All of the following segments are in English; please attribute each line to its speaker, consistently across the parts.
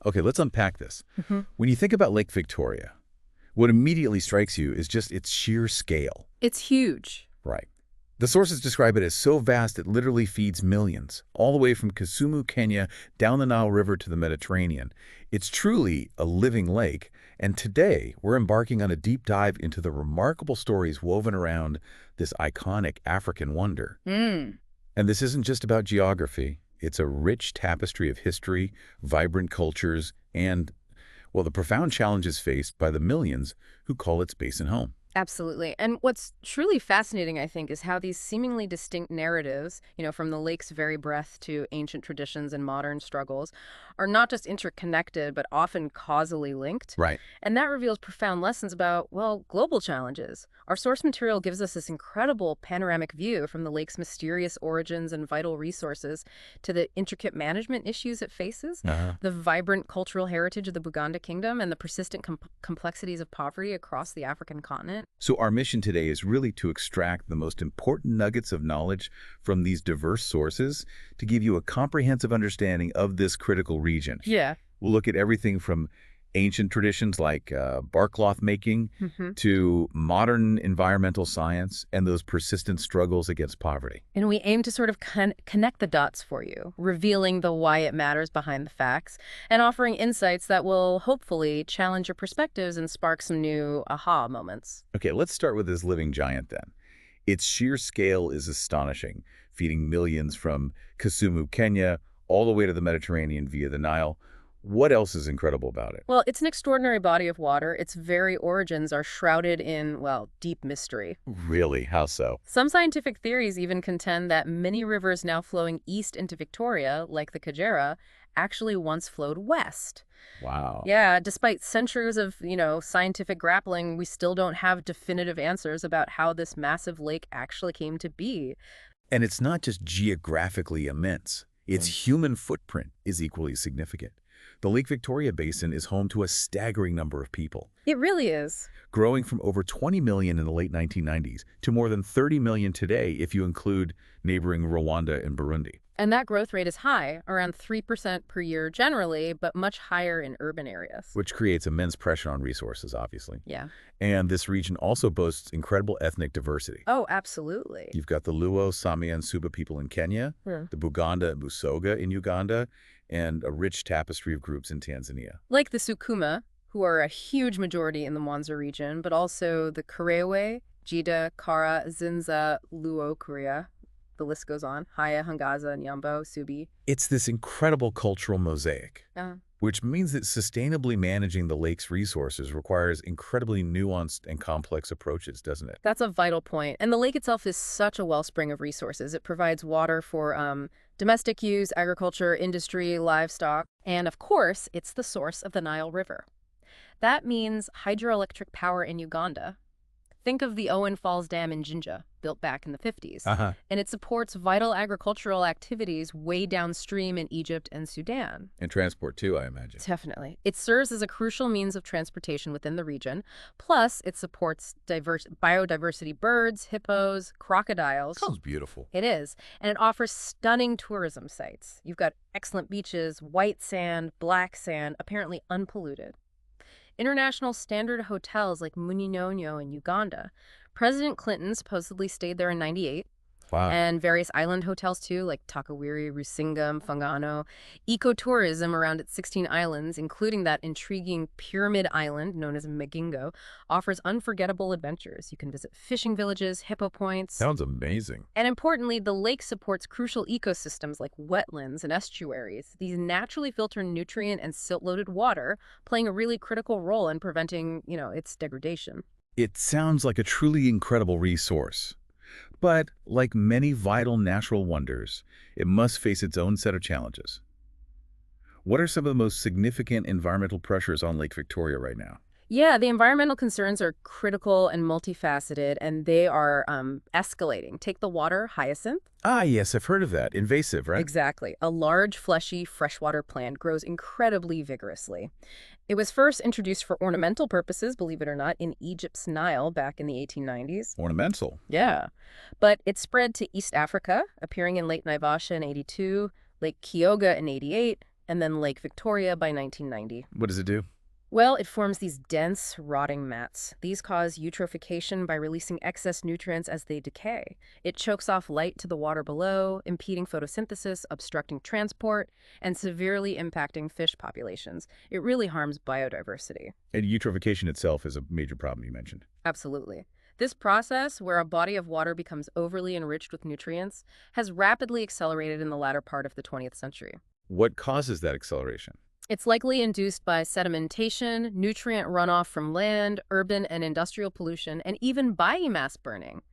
Speaker 1: Okay, let's unpack this.
Speaker 2: Hmm.
Speaker 1: When you think about Lake Victoria, what immediately strikes you is just its sheer scale.
Speaker 2: It's huge.
Speaker 1: Right. The sources describe it as so vast it literally feeds millions, all the way from Kisumu, Kenya, down the Nile River to the Mediterranean. It's truly a living lake, and today we're embarking on a deep dive into the remarkable stories woven around this iconic African wonder.
Speaker 2: Mm.
Speaker 1: And this isn't just about geography. It's a rich tapestry of history, vibrant cultures, and, well, the profound challenges faced by the millions who call its basin home.
Speaker 2: Absolutely. And what's truly fascinating, I think, is how these seemingly distinct narratives, from the lake's very breadth to ancient traditions and modern struggles, are not just interconnected, but often causally linked.
Speaker 1: Right.
Speaker 2: And that reveals profound lessons about, well, global challenges. Our source material gives us this incredible panoramic view from the lake's mysterious origins and vital resources to the intricate management issues it faces, the vibrant cultural heritage of the Buganda kingdom, and the persistent complexities of poverty across the African continent.
Speaker 1: So our mission today is really to extract the most important nuggets of knowledge from these diverse sources to give you a comprehensive understanding of this critical region.
Speaker 2: Yeah.
Speaker 1: We'll look at everything from ancient traditions like bark cloth making to modern environmental science and those persistent struggles against poverty.
Speaker 2: And we aim to sort of connect the dots for you, revealing the why it matters behind the facts, and offering insights that will hopefully challenge your perspectives and spark some new aha moments.
Speaker 1: Okay, let's start with this living giant then. Its sheer scale is astonishing, feeding millions from Kisumu, Kenya, all the way to the Mediterranean via the Nile. What else is incredible about it?
Speaker 2: Well, it's an extraordinary body of water. Its very origins are shrouded in, well, deep mystery.
Speaker 1: Really? How so?
Speaker 2: Some scientific theories even contend that many rivers now flowing east into Victoria, like the Kajera, actually once flowed west.
Speaker 1: Wow.
Speaker 2: Yeah, despite centuries of, scientific grappling, we still don't have definitive answers about how this massive lake actually came to be.
Speaker 1: And it's not just geographically immense. Its human footprint is equally significant. The Lake Victoria Basin is home to a staggering number of people,
Speaker 2: It really is.
Speaker 1: growing from over 20 million in the late 1990s to more than 30 million today if you include neighboring Rwanda and Burundi.
Speaker 2: And that growth rate is high, around 3% per year generally, but much higher in urban areas.
Speaker 1: Which creates immense pressure on resources, obviously.
Speaker 2: Yeah.
Speaker 1: And this region also boasts incredible ethnic diversity.
Speaker 2: Oh, absolutely.
Speaker 1: You've got the Luo, Samia, and Suba people in Kenya, the Buganda and Busoga in Uganda, and a rich tapestry of groups in Tanzania.
Speaker 2: Like the Sukuma, who are a huge majority in the Mwanza region, but also the Karewe, Jida, Kara, Zinza, Luo, Korea. The list goes on. Haya, Hangaza, Nyambo, Subi.
Speaker 1: It's this incredible cultural mosaic, which means that sustainably managing the lake's resources requires incredibly nuanced and complex approaches, doesn't it?
Speaker 2: That's a vital point. And the lake itself is such a wellspring of resources. It provides water for domestic use, agriculture, industry, livestock, and of course, it's the source of the Nile River. That means hydroelectric power in Uganda. Think of the Owen Falls Dam in Jinja, built back in the 50s. And it supports vital agricultural activities way downstream in Egypt and Sudan.
Speaker 1: And transport too, I imagine.
Speaker 2: Definitely. It serves as a crucial means of transportation within the region. Plus, it supports biodiversity birds, hippos, crocodiles.
Speaker 1: Sounds beautiful.
Speaker 2: It is. And it offers stunning tourism sites. You've got excellent beaches, white sand, black sand, apparently unpolluted. International standard hotels like Munyonyo in Uganda. President Clinton supposedly stayed there in '98.
Speaker 1: Wow.
Speaker 2: And various island hotels too, like Takawiri, Rusingam, Fangano. Ecotourism around its 16 islands, including that intriguing pyramid island known as Megingo, offers unforgettable adventures. You can visit fishing villages, hippo points.
Speaker 1: Sounds amazing.
Speaker 2: And importantly, the lake supports crucial ecosystems like wetlands and estuaries. These naturally filter nutrient and silt-loaded water, playing a really critical role in preventing, its degradation.
Speaker 1: It sounds like a truly incredible resource. But, like many vital natural wonders, it must face its own set of challenges. What are some of the most significant environmental pressures on Lake Victoria right now?
Speaker 2: Yeah, the environmental concerns are critical and multifaceted, and they are escalating. Take the water hyacinth.
Speaker 1: Ah, yes, I've heard of that. Invasive, right?
Speaker 2: Exactly. A large, fleshy, freshwater plant grows incredibly vigorously. It was first introduced for ornamental purposes, believe it or not, in Egypt's Nile back in the 1890s.
Speaker 1: Ornamental.
Speaker 2: Yeah. But it spread to East Africa, appearing in Lake Naivasha in '82, Lake Kyoga in '88, and then Lake Victoria by 1990.
Speaker 1: What does it do?
Speaker 2: Well, it forms these dense, rotting mats. These cause eutrophication by releasing excess nutrients as they decay. It chokes off light to the water below, impeding photosynthesis, obstructing transport, and severely impacting fish populations. It really harms biodiversity.
Speaker 1: And eutrophication itself is a major problem you mentioned.
Speaker 2: Absolutely. This process, where a body of water becomes overly enriched with nutrients, has rapidly accelerated in the latter part of the 20th century.
Speaker 1: What causes that acceleration?
Speaker 2: It's likely induced by sedimentation, nutrient runoff from land, urban and industrial pollution, and even biomass burning.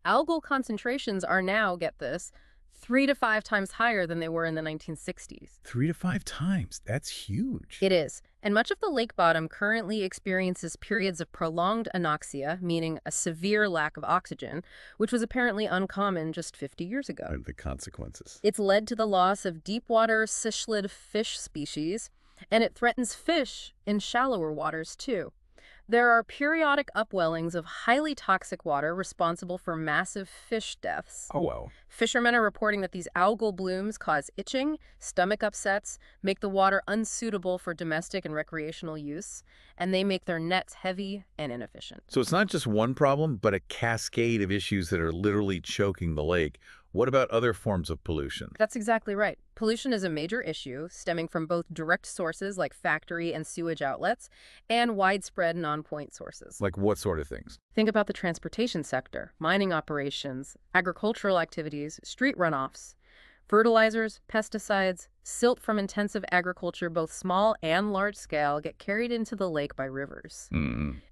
Speaker 2: Algal concentrations are now, get this, 3 to 5 times higher than they were in the 1960s.
Speaker 1: 3 to 5 times. That's huge.
Speaker 2: It is, and much of the lake bottom currently experiences periods of prolonged anoxia, meaning a severe lack of oxygen, which was apparently uncommon just 50 years ago.
Speaker 1: And the consequences.
Speaker 2: It's led to the loss of deep-water cichlid fish species, and it threatens fish in shallower waters, too. There are periodic upwellings of highly toxic water responsible for massive fish deaths.
Speaker 1: Oh, wow.
Speaker 2: Fishermen are reporting that these algal blooms cause itching, stomach upsets, make the water unsuitable for domestic and recreational use, and they make their nets heavy and inefficient.
Speaker 1: So it's not just one problem, but a cascade of issues that are literally choking the lake. What about other forms of pollution?
Speaker 2: That's exactly right. Pollution is a major issue, stemming from both direct sources like factory and sewage outlets, and widespread non-point sources.
Speaker 1: Like what sort of things?
Speaker 2: Think about the transportation sector, mining operations, agricultural activities, street runoffs, fertilizers, pesticides, silt from intensive agriculture, both small and large scale, get carried into the lake by rivers.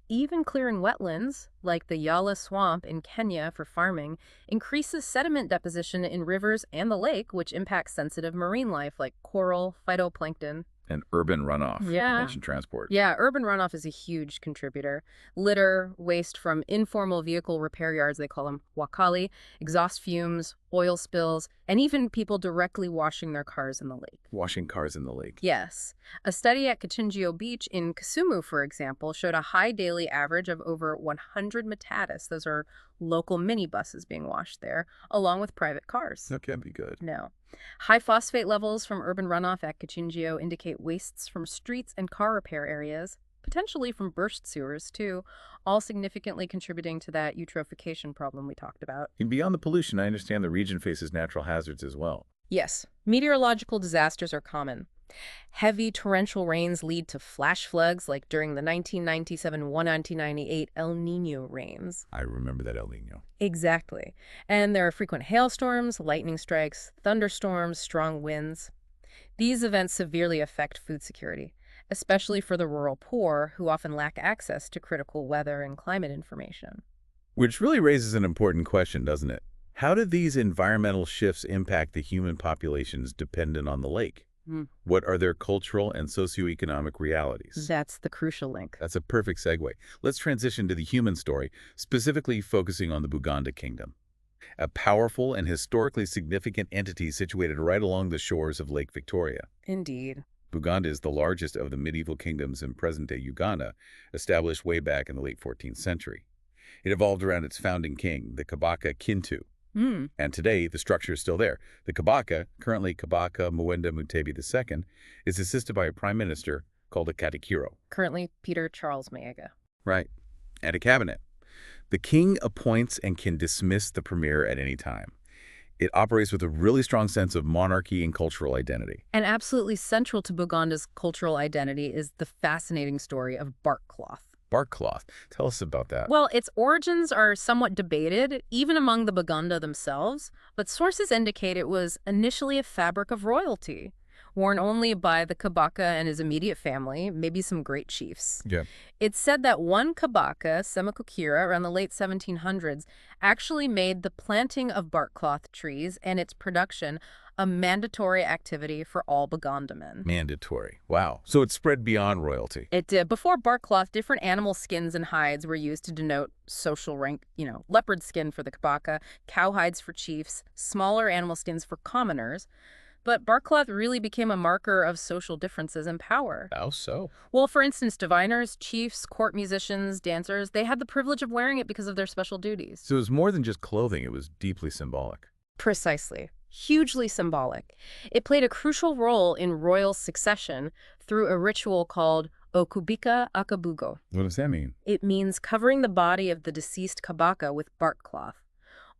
Speaker 2: Even clearing wetlands, like the Yala Swamp in Kenya for farming, increases sediment deposition in rivers and the lake, which impacts sensitive marine life like coral, phytoplankton.
Speaker 1: And urban runoff.
Speaker 2: Yeah.
Speaker 1: You mentioned transport.
Speaker 2: Yeah, urban runoff is a huge contributor. Litter, waste from informal vehicle repair yards, they call them wakali, exhaust fumes, oil spills, and even people directly washing their cars in the lake.
Speaker 1: Washing cars in the lake.
Speaker 2: Yes. A study at Kichinjio Beach in Kisumu, for example, showed a high daily average of over 100 matatus. Those are local minibuses being washed there, along with private cars.
Speaker 1: That can't be good.
Speaker 2: No. High phosphate levels from urban runoff at Kichinjio indicate wastes from streets and car repair areas, potentially from burst sewers, too, all significantly contributing to that eutrophication problem we talked about.
Speaker 1: And beyond the pollution, I understand the region faces natural hazards as well.
Speaker 2: Yes, meteorological disasters are common. Heavy torrential rains lead to flash floods like during the 1997-1998 El Niño rains.
Speaker 1: I remember that El Niño.
Speaker 2: Exactly. And there are frequent hailstorms, lightning strikes, thunderstorms, strong winds. These events severely affect food security, especially for the rural poor who often lack access to critical weather and climate information.
Speaker 1: Which really raises an important question, doesn't it? How do these environmental shifts impact the human populations dependent on the lake? What are their cultural and socioeconomic realities?
Speaker 2: That's the crucial link.
Speaker 1: That's a perfect segue. Let's transition to the human story, specifically focusing on the Buganda Kingdom, a powerful and historically significant entity situated right along the shores of Lake Victoria.
Speaker 2: Indeed.
Speaker 1: Buganda is the largest of the medieval kingdoms in present-day Uganda, established way back in the late 14th century. It evolved around its founding king, the Kabaka Kintu. And today, the structure is still there. The Kabaka, currently Kabaka Mwenda Mutebi II, is assisted by a prime minister called a katikiro.
Speaker 2: Currently, Peter Charles Maega.
Speaker 1: Right. And a cabinet. The king appoints and can dismiss the premier at any time. It operates with a really strong sense of monarchy and cultural identity.
Speaker 2: And absolutely central to Buganda's cultural identity is the fascinating story of bark cloth.
Speaker 1: Bark cloth. Tell us about that.
Speaker 2: Well, its origins are somewhat debated, even among the Buganda themselves, but sources indicate it was initially a fabric of royalty, worn only by the Kabaka and his immediate family, maybe some great chiefs.
Speaker 1: Yeah.
Speaker 2: It's said that one Kabaka, Semakukira, around the late 1700s, actually made the planting of bark cloth trees and its production a mandatory activity for all Bugandamen.
Speaker 1: Mandatory. Wow. So it spread beyond royalty.
Speaker 2: It did. Before bark cloth, different animal skins and hides were used to denote social rank, leopard skin for the Kabaka, cow hides for chiefs, smaller animal skins for commoners. But bark cloth really became a marker of social differences and power.
Speaker 1: How so?
Speaker 2: Well, for instance, diviners, chiefs, court musicians, dancers, they had the privilege of wearing it because of their special duties.
Speaker 1: So it was more than just clothing. It was deeply symbolic.
Speaker 2: Precisely. hugely symbolic. It played a crucial role in royal succession through a ritual called Okubika Akabugo.
Speaker 1: What does that mean?
Speaker 2: It means covering the body of the deceased kabaka with bark cloth.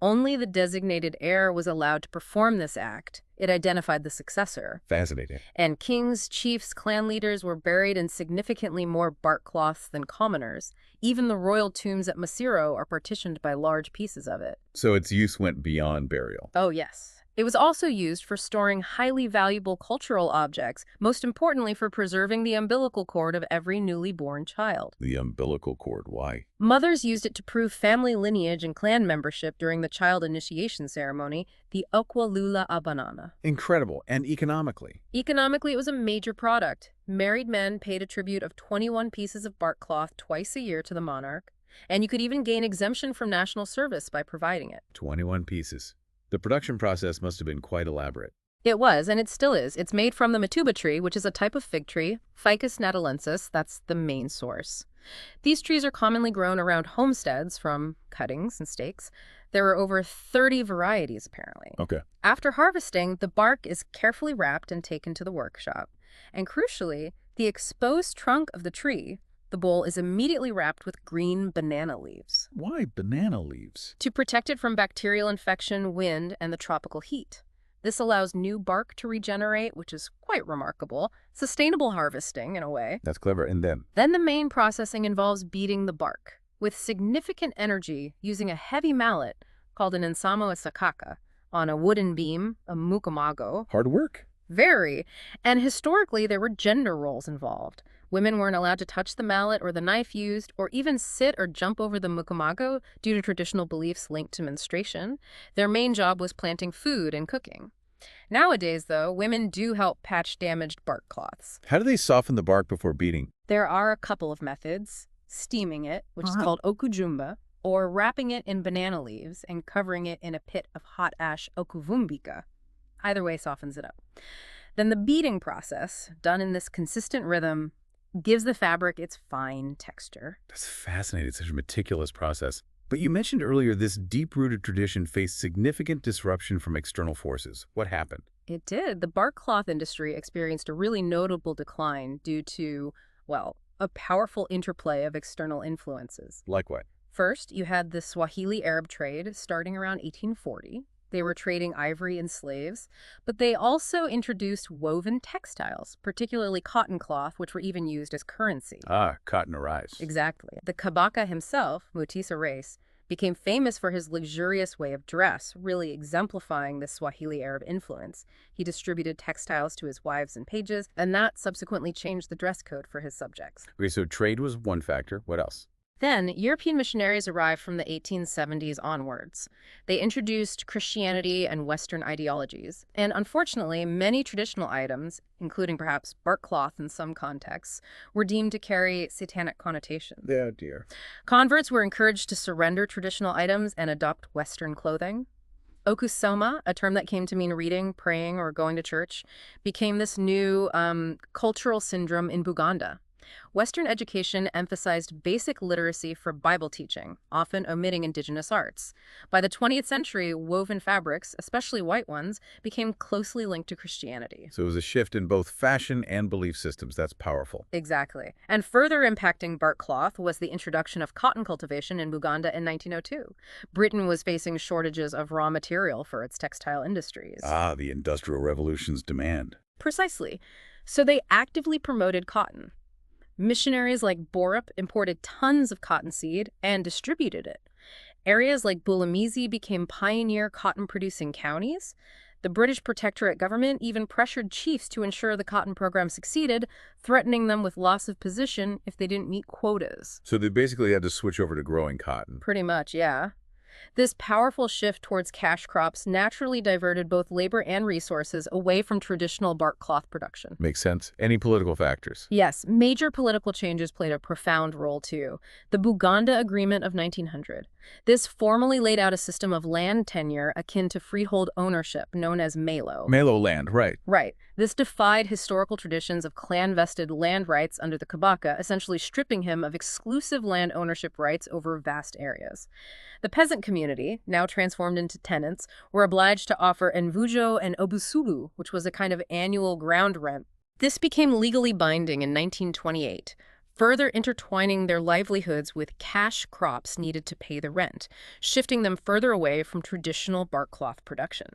Speaker 2: Only the designated heir was allowed to perform this act. It identified the successor.
Speaker 1: Fascinating.
Speaker 2: And kings, chiefs, clan leaders were buried in significantly more bark cloths than commoners. Even the royal tombs at Masiro are partitioned by large pieces of it.
Speaker 1: So its use went beyond burial.
Speaker 2: Oh, yes. It was also used for storing highly valuable cultural objects, most importantly for preserving the umbilical cord of every newly born child.
Speaker 1: The umbilical cord, why?
Speaker 2: Mothers used it to prove family lineage and clan membership during the child initiation ceremony, the Okwalula Abanana.
Speaker 1: Incredible. And economically?
Speaker 2: Economically, it was a major product. Married men paid a tribute of 21 pieces of bark cloth twice a year to the monarch, and you could even gain exemption from national service by providing it.
Speaker 1: 21 pieces. The production process must have been quite elaborate.
Speaker 2: It was, and it still is. It's made from the matuba tree, which is a type of fig tree, Ficus natalensis. That's the main source. These trees are commonly grown around homesteads from cuttings and stakes. There are over 30 varieties, apparently.
Speaker 1: Okay.
Speaker 2: After harvesting, the bark is carefully wrapped and taken to the workshop. And crucially, the exposed trunk of the tree, the bowl, is immediately wrapped with green banana leaves
Speaker 1: Why banana leaves?
Speaker 2: to protect it from bacterial infection, wind, and the tropical heat. This allows new bark to regenerate, which is quite remarkable. Sustainable harvesting, in a way.
Speaker 1: That's clever. And then?
Speaker 2: Then the main processing involves beating the bark with significant energy using a heavy mallet called an ensamo esakaka on a wooden beam, a mukamago.
Speaker 1: Hard work.
Speaker 2: Very. And historically, there were gender roles involved. Women weren't allowed to touch the mallet or the knife used, or even sit or jump over the mukamago due to traditional beliefs linked to menstruation. Their main job was planting food and cooking. Nowadays, though, women do help patch damaged bark cloths.
Speaker 1: How do they soften the bark before beating?
Speaker 2: There are a couple of methods: steaming it, which is called okujumba, or wrapping it in banana leaves and covering it in a pit of hot ash, okuvumbika. Either way softens it up. Then the beating process, done in this consistent rhythm, gives the fabric its fine texture.
Speaker 1: That's fascinating. It's such a meticulous process. But you mentioned earlier this deep-rooted tradition faced significant disruption from external forces. What happened?
Speaker 2: It did. The bark cloth industry experienced a really notable decline due to, well, a powerful interplay of external influences.
Speaker 1: Like what?
Speaker 2: First, you had the Swahili Arab trade starting around 1840. They were trading ivory and slaves, but they also introduced woven textiles, particularly cotton cloth, which were even used as currency.
Speaker 1: Ah, cotton arise.
Speaker 2: Exactly. The Kabaka himself, Mutisa race, became famous for his luxurious way of dress, really exemplifying the Swahili Arab influence. He distributed textiles to his wives and pages, and that subsequently changed the dress code for his subjects.
Speaker 1: Okay, so trade was one factor. What else?
Speaker 2: Then, European missionaries arrived from the 1870s onwards. They introduced Christianity and Western ideologies, and unfortunately, many traditional items, including perhaps bark cloth in some contexts, were deemed to carry satanic connotations.
Speaker 1: Oh, dear.
Speaker 2: Converts were encouraged to surrender traditional items and adopt Western clothing. Okusoma, a term that came to mean reading, praying, or going to church, became this new cultural syndrome in Buganda. Western education emphasized basic literacy for Bible teaching, often omitting indigenous arts. By the 20th century, woven fabrics, especially white ones, became closely linked to Christianity.
Speaker 1: So it was a shift in both fashion and belief systems. That's powerful.
Speaker 2: Exactly. And further impacting bark cloth was the introduction of cotton cultivation in Buganda in 1902. Britain was facing shortages of raw material for its textile industries.
Speaker 1: Ah, the Industrial Revolution's demand.
Speaker 2: Precisely. So they actively promoted cotton. Missionaries like Borup imported tons of cottonseed and distributed it. Areas like Bulamizi became pioneer cotton-producing counties. The British protectorate government even pressured chiefs to ensure the cotton program succeeded, threatening them with loss of position if they didn't meet quotas.
Speaker 1: So they basically had to switch over to growing cotton.
Speaker 2: Pretty much, yeah. This powerful shift towards cash crops naturally diverted both labor and resources away from traditional bark cloth production.
Speaker 1: Makes sense. Any political factors?
Speaker 2: Yes, major political changes played a profound role too. The Buganda Agreement of 1900. This formally laid out a system of land tenure akin to freehold ownership known as Malo.
Speaker 1: Malo land, right.
Speaker 2: Right. This defied historical traditions of clan-vested land rights under the Kabaka, essentially stripping him of exclusive land ownership rights over vast areas. The peasant community, now transformed into tenants, were obliged to offer envujo and obusulu, which was a kind of annual ground rent. This became legally binding in 1928, further intertwining their livelihoods with cash crops needed to pay the rent, shifting them further away from traditional bark cloth production.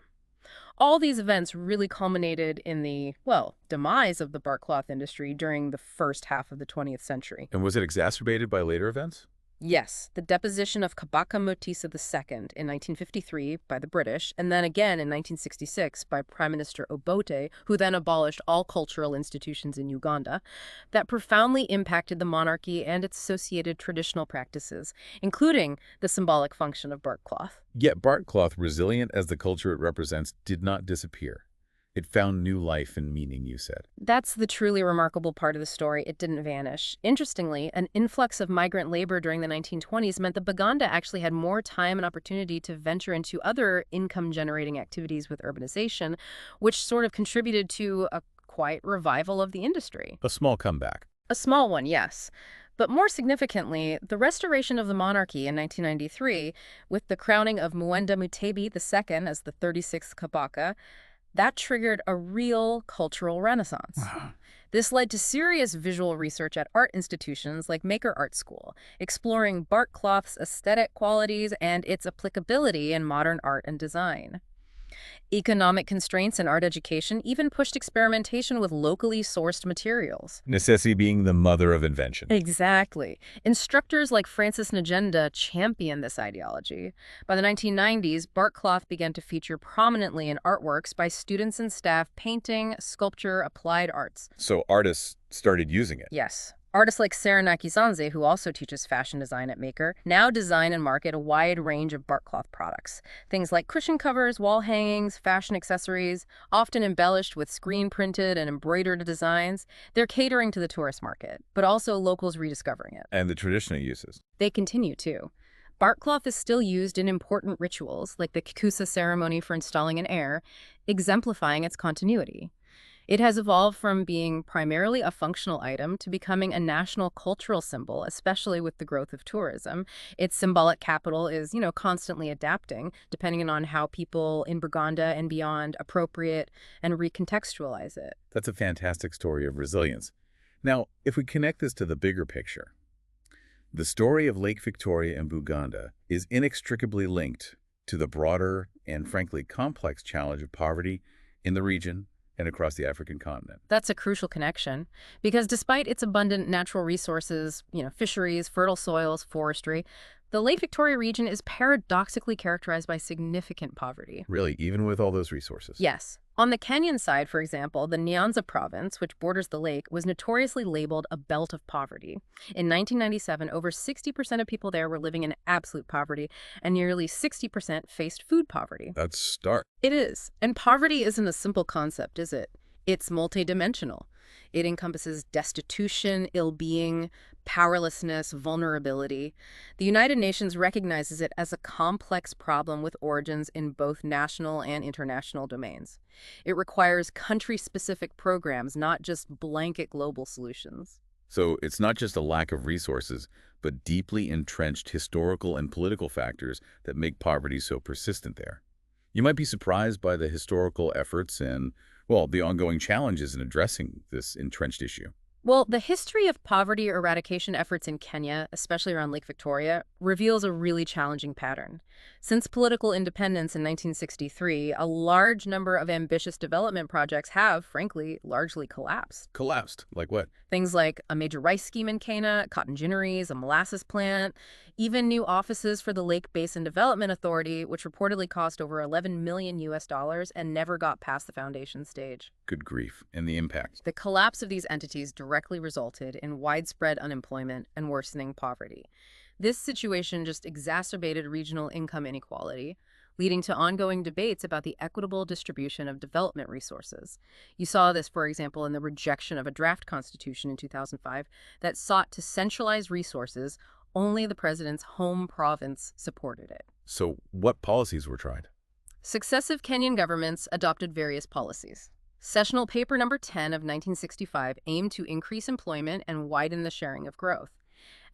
Speaker 2: All these events really culminated in the, well, demise of the bark cloth industry during the first half of the 20th century.
Speaker 1: And was it exacerbated by later events?
Speaker 2: Yes, the deposition of Kabaka Mutisa II in 1953 by the British, and then again in 1966 by Prime Minister Obote, who then abolished all cultural institutions in Uganda, that profoundly impacted the monarchy and its associated traditional practices, including the symbolic function of bark cloth.
Speaker 1: Yet bark cloth, resilient as the culture it represents, did not disappear. It found new life and meaning, you said.
Speaker 2: That's the truly remarkable part of the story. It didn't vanish. Interestingly, an influx of migrant labor during the 1920s meant that Baganda actually had more time and opportunity to venture into other income-generating activities with urbanization, which sort of contributed to a quiet revival of the industry.
Speaker 1: A small comeback.
Speaker 2: A small one, yes. But more significantly, the restoration of the monarchy in 1993, with the crowning of Mwenda Mutebi II as the 36th Kabaka, that triggered a real cultural renaissance.
Speaker 1: Wow.
Speaker 2: This led to serious visual research at art institutions like Maker Art School, exploring bark cloth's aesthetic qualities and its applicability in modern art and design. Economic constraints in art education even pushed experimentation with locally sourced materials.
Speaker 1: Necessity being the mother of invention.
Speaker 2: Exactly. Instructors like Francis Ngenda championed this ideology. By the 1990s, bark cloth began to feature prominently in artworks by students and staff painting, sculpture, applied arts.
Speaker 1: So artists started using it.
Speaker 2: Yes. Artists like Sarah Nakizanze, who also teaches fashion design at Maker, now design and market a wide range of bark cloth products. Things like cushion covers, wall hangings, fashion accessories, often embellished with screen-printed and embroidered designs. They're catering to the tourist market, but also locals rediscovering it.
Speaker 1: And the traditional uses.
Speaker 2: They continue, too. Bark cloth is still used in important rituals, like the Kikusa ceremony for installing an heir, exemplifying its continuity. It has evolved from being primarily a functional item to becoming a national cultural symbol, especially with the growth of tourism. Its symbolic capital is, constantly adapting, depending on how people in Baganda and beyond appropriate and recontextualize it.
Speaker 1: That's a fantastic story of resilience. Now, if we connect this to the bigger picture, the story of Lake Victoria and Buganda is inextricably linked to the broader and frankly complex challenge of poverty in the region and across the African continent.
Speaker 2: That's a crucial connection, because despite its abundant natural resources, fisheries, fertile soils, forestry, the Lake Victoria region is paradoxically characterized by significant poverty.
Speaker 1: Really, even with all those resources?
Speaker 2: Yes. On the Kenyan side, for example, the Nyanza province, which borders the lake, was notoriously labeled a belt of poverty. In 1997, over 60% of people there were living in absolute poverty, and nearly 60% faced food poverty.
Speaker 1: That's stark.
Speaker 2: It is. And poverty isn't a simple concept, is it? It's multidimensional. It encompasses destitution, ill-being, powerlessness, vulnerability. The United Nations recognizes it as a complex problem with origins in both national and international domains. It requires country-specific programs, not just blanket global solutions.
Speaker 1: So it's not just a lack of resources, but deeply entrenched historical and political factors that make poverty so persistent there. You might be surprised by the historical efforts and, well, the ongoing challenges in addressing this entrenched issue.
Speaker 2: Well, the history of poverty eradication efforts in Kenya, especially around Lake Victoria, reveals a really challenging pattern. Since political independence in 1963, a large number of ambitious development projects have, frankly, largely collapsed.
Speaker 1: Collapsed? Like what?
Speaker 2: Things like a major rice scheme in Kenya, cotton ginneries, a molasses plant, even new offices for the Lake Basin Development Authority, which reportedly cost over $11 million and never got past the foundation stage.
Speaker 1: Good grief. And the impact.
Speaker 2: The collapse of these entities directly resulted in widespread unemployment and worsening poverty. This situation just exacerbated regional income inequality, leading to ongoing debates about the equitable distribution of development resources. You saw this, for example, in the rejection of a draft constitution in 2005 that sought to centralize resources. Only the president's home province supported it.
Speaker 1: So what policies were tried?
Speaker 2: Successive Kenyan governments adopted various policies. Sessional paper number 10 of 1965 aimed to increase employment and widen the sharing of growth.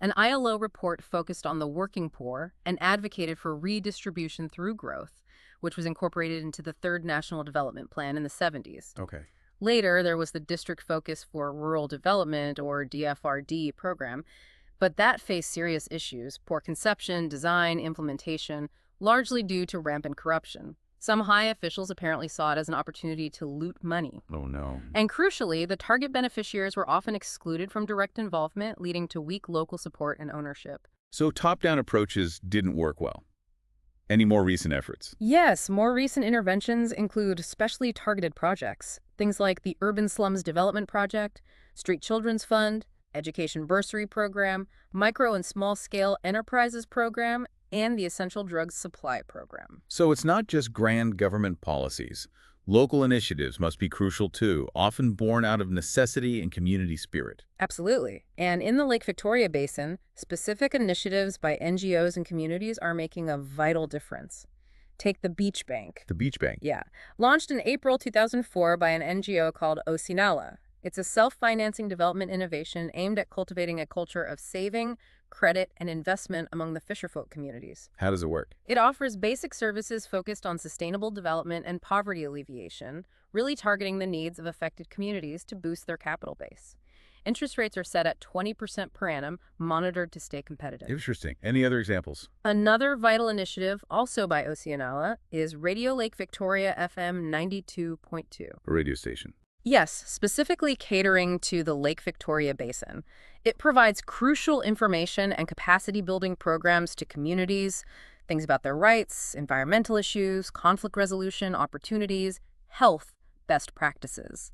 Speaker 2: An ILO report focused on the working poor and advocated for redistribution through growth, which was incorporated into the Third National Development Plan in the 70s.
Speaker 1: Okay.
Speaker 2: Later, there was the District Focus for Rural Development, or DFRD, program, but that faced serious issues: poor conception, design, implementation, largely due to rampant corruption. Some high officials apparently saw it as an opportunity to loot money.
Speaker 1: Oh, no.
Speaker 2: And crucially, the target beneficiaries were often excluded from direct involvement, leading to weak local support and ownership.
Speaker 1: So top-down approaches didn't work well. Any more recent efforts?
Speaker 2: Yes, more recent interventions include specially targeted projects, things like the Urban Slums Development Project, Street Children's Fund, Education Bursary Program, Micro and Small Scale Enterprises Program, and the Essential Drugs Supply Program.
Speaker 1: So it's not just grand government policies. Local initiatives must be crucial too, often born out of necessity and community spirit.
Speaker 2: Absolutely. And in the Lake Victoria Basin, specific initiatives by NGOs and communities are making a vital difference. Take the Beach Bank.
Speaker 1: The Beach Bank.
Speaker 2: Yeah. Launched in April 2004 by an NGO called Osinala. It's a self-financing development innovation aimed at cultivating a culture of saving, credit, and investment among the fisherfolk communities.
Speaker 1: How does it work?
Speaker 2: It offers basic services focused on sustainable development and poverty alleviation, really targeting the needs of affected communities to boost their capital base. Interest rates are set at 20% per annum, monitored to stay competitive.
Speaker 1: Interesting. Any other examples?
Speaker 2: Another vital initiative, also by Oceanala, is Radio Lake Victoria FM 92.2.
Speaker 1: A radio station.
Speaker 2: Yes, specifically catering to the Lake Victoria Basin. It provides crucial information and capacity-building programs to communities, things about their rights, environmental issues, conflict resolution, opportunities, health, best practices.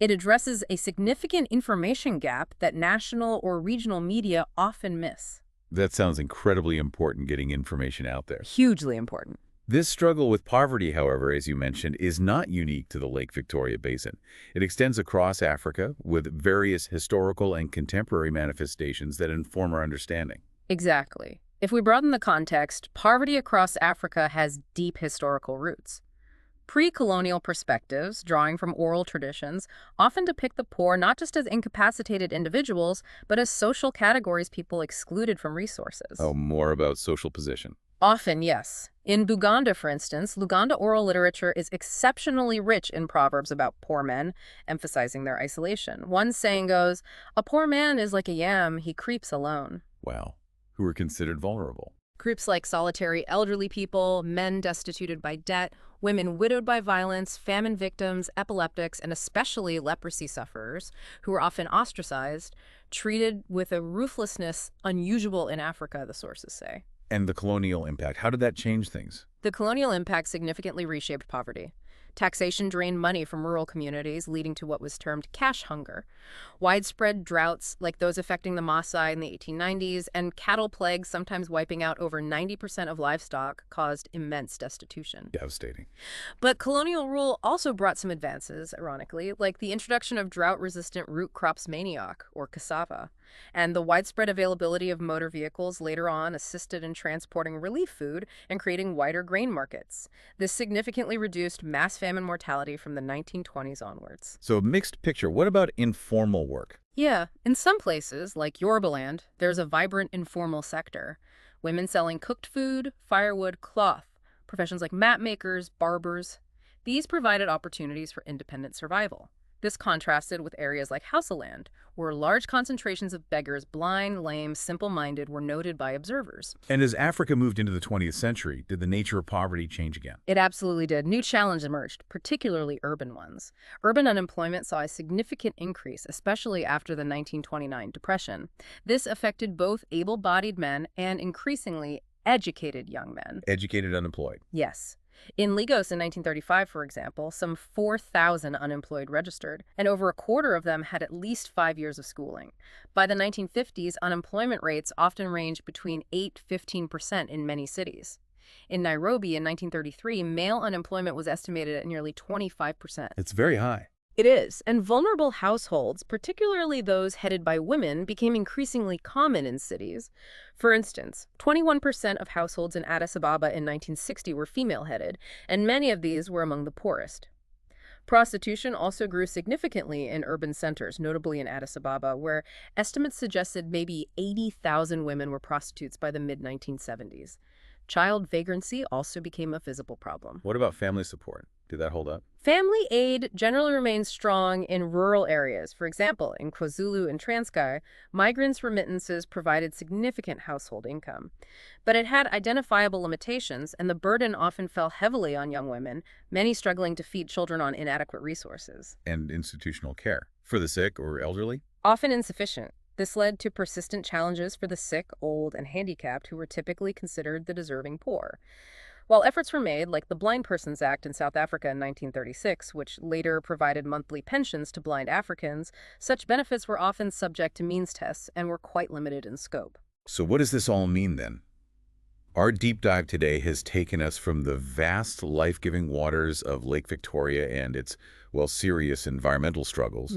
Speaker 2: It addresses a significant information gap that national or regional media often miss.
Speaker 1: That sounds incredibly important, getting information out there.
Speaker 2: Hugely important.
Speaker 1: This struggle with poverty, however, as you mentioned, is not unique to the Lake Victoria Basin. It extends across Africa with various historical and contemporary manifestations that inform our understanding.
Speaker 2: Exactly. If we broaden the context, poverty across Africa has deep historical roots. Pre-colonial perspectives, drawing from oral traditions, often depict the poor not just as incapacitated individuals, but as social categories people excluded from resources.
Speaker 1: Oh, more about social position.
Speaker 2: Often, yes. In Buganda, for instance, Luganda oral literature is exceptionally rich in proverbs about poor men, emphasizing their isolation. One saying goes, "A poor man is like a yam, he creeps alone."
Speaker 1: Wow. Who are considered vulnerable.
Speaker 2: Groups like solitary elderly people, men destituted by debt, women widowed by violence, famine victims, epileptics, and especially leprosy sufferers, who are often ostracized, treated with a ruthlessness unusual in Africa, the sources say.
Speaker 1: And the colonial impact, how did that change things?
Speaker 2: The colonial impact significantly reshaped poverty. Taxation drained money from rural communities, leading to what was termed cash hunger. Widespread droughts, like those affecting the Maasai in the 1890s, and cattle plagues, sometimes wiping out over 90% of livestock, caused immense destitution.
Speaker 1: Devastating.
Speaker 2: But colonial rule also brought some advances, ironically, like the introduction of drought-resistant root crops manioc, or cassava, and the widespread availability of motor vehicles later on assisted in transporting relief food and creating wider grain markets. This significantly reduced mass famine mortality from the 1920s onwards.
Speaker 1: So a mixed picture. What about informal work?
Speaker 2: Yeah, in some places, like Yorubaland, there's a vibrant informal sector. Women selling cooked food, firewood, cloth, professions like map makers, barbers. These provided opportunities for independent survival. This contrasted with areas like Hausaland, where large concentrations of beggars, blind, lame, simple-minded, were noted by observers.
Speaker 1: And as Africa moved into the 20th century, did the nature of poverty change again?
Speaker 2: It absolutely did. New challenges emerged, particularly urban ones. Urban unemployment saw a significant increase, especially after the 1929 Depression. This affected both able-bodied men and increasingly educated young men.
Speaker 1: Educated, unemployed.
Speaker 2: Yes. In Lagos in 1935, for example, some 4,000 unemployed registered, and over a quarter of them had at least 5 years of schooling. By the 1950s, unemployment rates often ranged between 8–15% in many cities. In Nairobi in 1933, male unemployment was estimated at nearly 25%.
Speaker 1: It's very high.
Speaker 2: It is, and vulnerable households, particularly those headed by women, became increasingly common in cities. For instance, 21% of households in Addis Ababa in 1960 were female-headed, and many of these were among the poorest. Prostitution also grew significantly in urban centers, notably in Addis Ababa, where estimates suggested maybe 80,000 women were prostitutes by the mid-1970s. Child vagrancy also became a visible problem.
Speaker 1: What about family support? Did that hold up?
Speaker 2: Family aid generally remains strong in rural areas. For example, in KwaZulu and Transkei, migrants' remittances provided significant household income. But it had identifiable limitations, and the burden often fell heavily on young women, many struggling to feed children on inadequate resources.
Speaker 1: And institutional care for the sick or elderly?
Speaker 2: Often insufficient. This led to persistent challenges for the sick, old, and handicapped who were typically considered the deserving poor. While efforts were made, like the Blind Persons Act in South Africa in 1936, which later provided monthly pensions to blind Africans, such benefits were often subject to means tests and were quite limited in scope.
Speaker 1: So what does this all mean then? Our deep dive today has taken us from the vast life-giving waters of Lake Victoria and its, well, serious environmental struggles,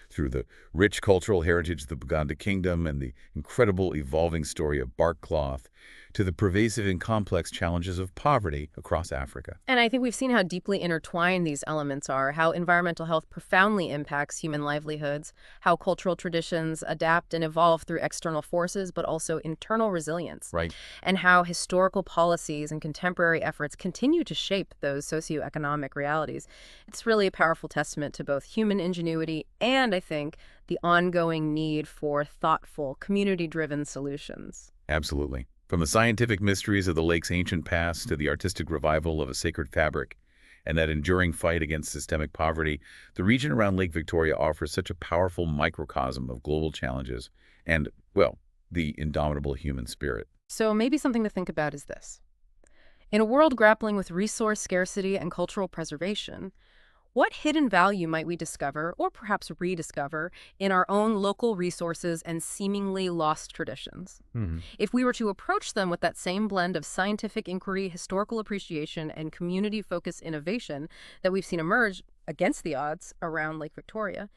Speaker 1: through the rich cultural heritage of the Buganda Kingdom and the incredible evolving story of bark cloth, to the pervasive and complex challenges of poverty across Africa.
Speaker 2: And I think we've seen how deeply intertwined these elements are, how environmental health profoundly impacts human livelihoods, how cultural traditions adapt and evolve through external forces, but also internal resilience,
Speaker 1: Right.
Speaker 2: and how historical policies and contemporary efforts continue to shape those socioeconomic realities. It's really a powerful testament to both human ingenuity and, I think, the ongoing need for thoughtful, community-driven solutions.
Speaker 1: Absolutely. From the scientific mysteries of the lake's ancient past to the artistic revival of a sacred fabric and that enduring fight against systemic poverty, the region around Lake Victoria offers such a powerful microcosm of global challenges and, well, the indomitable human spirit.
Speaker 2: So maybe something to think about is this. In a world grappling with resource scarcity and cultural preservation, what hidden value might we discover, or perhaps rediscover, in our own local resources and seemingly lost traditions? If we were to approach them with that same blend of scientific inquiry, historical appreciation, and community-focused innovation that we've seen emerge against the odds around Lake Victoria,